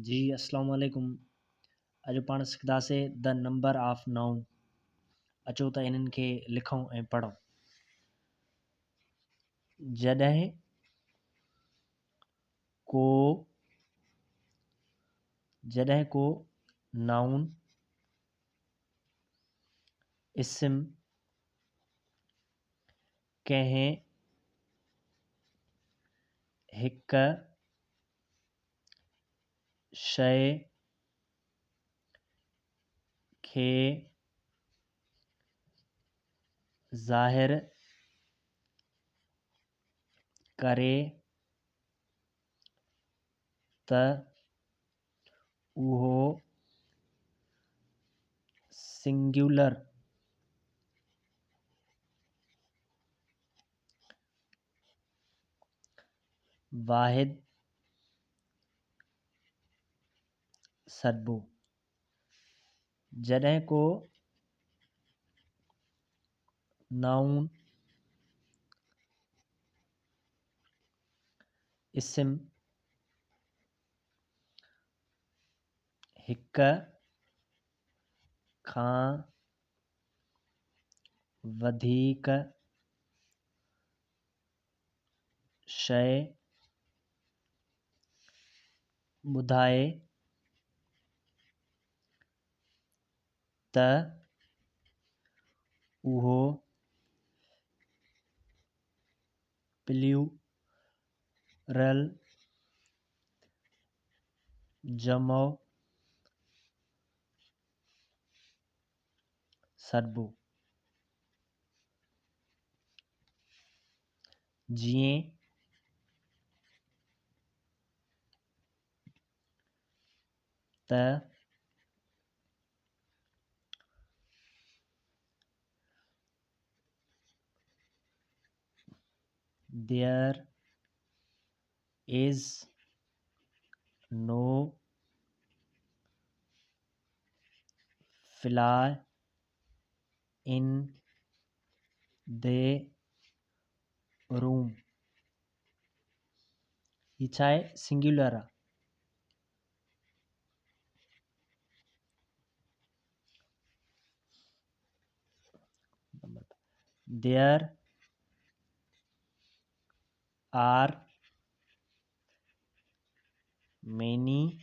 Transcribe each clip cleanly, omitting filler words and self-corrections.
जी अस्सलाम वालेकुम। अॼु पाण सिखंदासीं द नंबर ऑफ नाउन। अचो त इन्हनि खे लिखूं ऐं पढ़ूं। जॾहिं को नाउन इस्म कंहिं हिक शइ खे ज़ाहिर करे त उहो सिंगुलर वाहिद सॾिबो। जॾहिं को नाउन इस्म हिक खां वधीक शइ ॿुधाए त उहो प्लूरल जमो सॾिबो। जीअं त there is no fly in the room। ही छा आहे? सिंगुलर आहे। there are many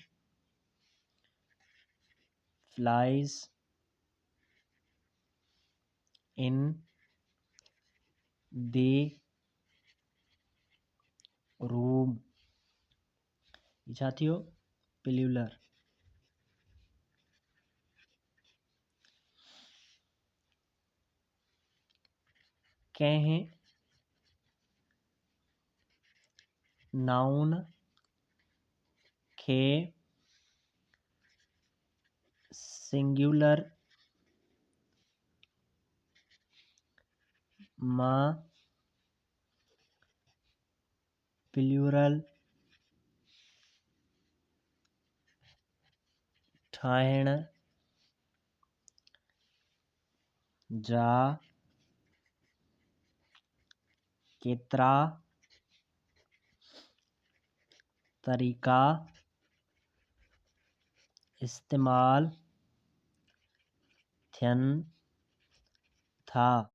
flies in the room। ही छा थियो? प्लूरल। कंहिं नाउन खे सिंगुलर मां प्लूरल ठाहिण जा केतिरा तरीक़ा इस्तेमालु थियनि था।